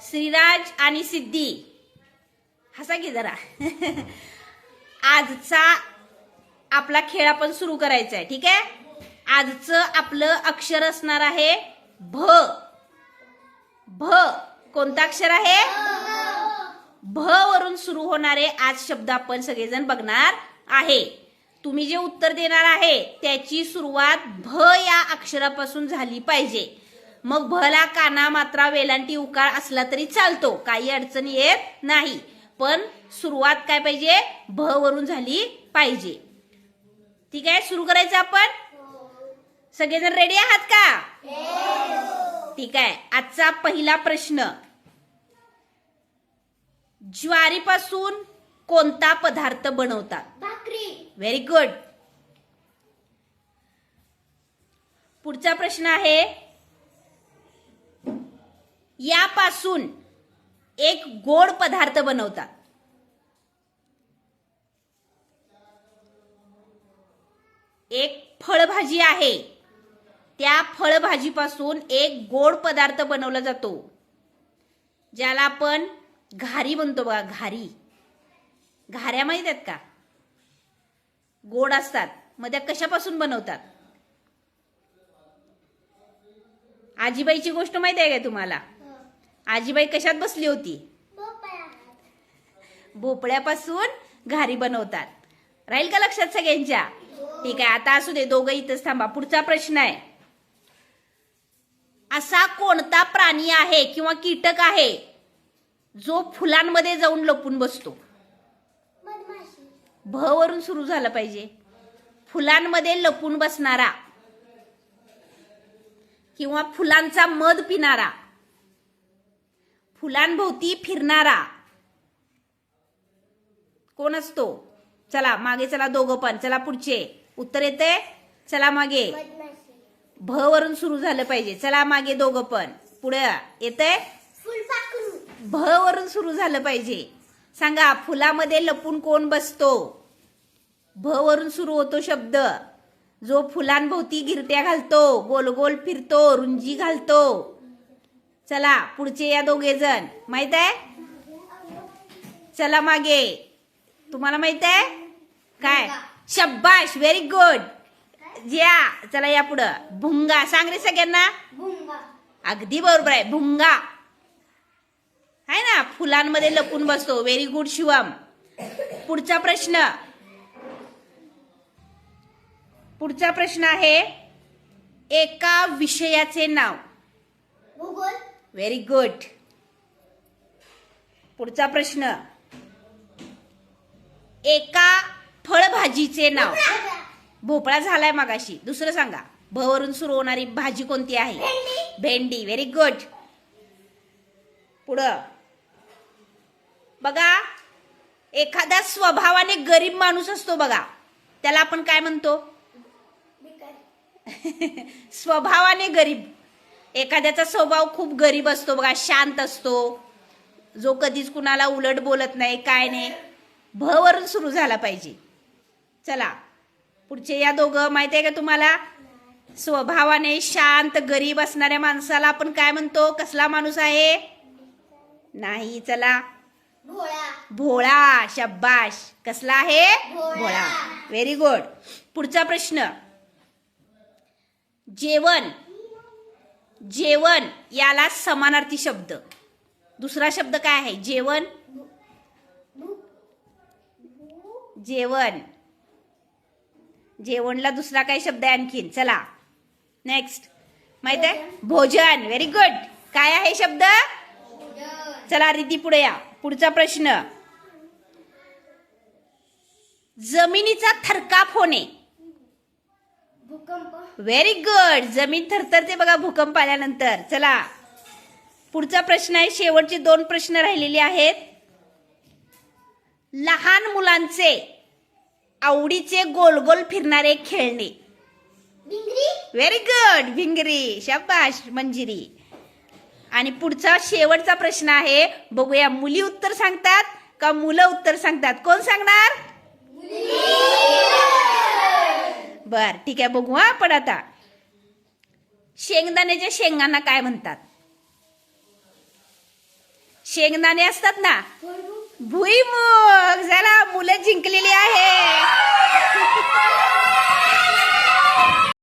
श्रीराज आणि सिद्धी हसा की जरा. आजचा आपला खेळ आपण सुरू करायचा आहे. ठीक आहे. आजचं आपलं अक्षर असणार आहे भ. भ कोणतं अक्षर आहे? भ वरून सुरू होणारे आज शब्द आपण सगळेजण बघणार आहे. तुम्ही जे उत्तर देणार आहे त्याची सुरुवात भ या अक्षरापासून झाली पाहिजे. मग भला काना मात्रा वेलांटी उकार असला तरी चालतो, काही अडचण येत नाही. पण सुरुवात काय पाहिजे? भ वरून झाली पाहिजे. ठीक आहे. सुरू करायचं आपण. सगळेजण रेडी आहात का? ठीक आहे. आजचा पहिला प्रश्न, ज्वारीपासून कोणता पदार्थ बनवतात? भाकरी. Very good. पुढचा प्रश्न आहे, यापासून एक गोड पदार्थ बनवतात. एक फळभाजी आहे, त्या फळभाजीपासून एक गोड पदार्थ बनवला जातो ज्याला आपण घारी म्हणतो बघा. घारी. घाऱ्या माहित आहेत का? गोड असतात. मग त्या कशापासून बनवतात? आजीबाईची गोष्ट माहिती आहे का तुम्हाला? आजीबाई कशात बसली होती? भोपळ्यापासून घारी बनवतात. राहील का लक्षात सगळ्यांच्या? ठीक आहे. आता असू दे, दोघं इथंच थांबा. पुढचा प्रश्न आहे, असा कोणता प्राणी आहे किंवा कीटक आहे जो फुलांमध्ये जाऊन लपून बसतो? भ वरून सुरू झालं पाहिजे. फुलांमध्ये लपून बसणारा किंवा फुलांचा मध पिणारा, फुलांभोवती फिरणारा कोण असतो? चला मागे चला दोघं पण. चला पुढचे उत्तर येते. चला मागे. भ वरून सुरू झालं पाहिजे. चला मागे दोघं पण. पुढे येते. भ वरून सुरू झालं पाहिजे. सांगा, फुलामध्ये लपून कोण बसतो? भ वरून सुरू होतो शब्द. जो फुलांभोवती गिरट्या घालतो, गोल गोल फिरतो, रुंजी घालतो. चला पुढचे या दोघे जण. माहित आहे? चला मागे. तुम्हाला माहित आहे काय? शब्बाश. Very good. ज्या चला या पुढं. भुंगा. सांग रे सगळ्यांना. अगदी बरोबर आहे. भुंगा आहे ना, फुलांमध्ये लपून बसतो. Very good Shivam. पुढचा प्रश्न. पुढचा प्रश्न आहे, एका विषयाचे नाव. भूगोल. Very good. पुढचा प्रश्न, एका फळभाजीचे नाव. भोपळा झालाय मगाशी. दुसरं सांगा. भ वरून सुरू होणारी भाजी कोणती आहे? भेंडी. Very good. पुढं बघा, एखादा स्वभावाने गरीब माणूस असतो बघा, त्याला आपण काय म्हणतो? स्वभावाने गरीब. एखाद्याचा स्वभाव खूप गरीब असतो बघा, शांत असतो, जो कधीच कुणाला उलट बोलत नाही, काय नाही. भ वरून सुरू झाला पाहिजे. चला पुढचे या दोघं. माहित आहे का तुम्हाला? स्वभावाने शांत गरीब असणाऱ्या माणसाला आपण काय म्हणतो? कसला माणूस आहे? नाही. चला. भोळा. भोळा. शब्बाश. कसला आहे? भोळा. Very good. पुढचा प्रश्न, जेवण. जेवण याला समानार्थी शब्द. दुसरा शब्द काय आहे? जेवण. जेवण. जेवणला दुसरा काय शब्द आहे आणखीन? चला नेक्स्ट. माहित आहे? भोजन. Very good. काय आहे शब्द? चला रिती पुढे या. पुढचा प्रश्न, जमिनीचा थरकाप होणे. भूकंप. Very good. जमीन थरथरते बघा भूकंप आल्यानंतर. चला पुढचा प्रश्न आहे, शेवटचे 2 प्रश्न राहिलेले आहेत. लहान मुलांचे आवडीचे गोल गोल फिरणारे खेळणे. भिंगरी. Very good. भिंगरी. शाबाश मंजिरी. आणि पुढचा शेवटचा प्रश्न आहे, बघूया मुली उत्तर सांगतात का मुलं उत्तर सांगतात? कोण सांगणार? बर ठीक आहे, बघू हा. पण आता शेंगदाण्याच्या शेंगांना काय म्हणतात? शेंगदाणे असतात ना भुईमुग. भुईमुग. चला मुलं जिंकलेली आहे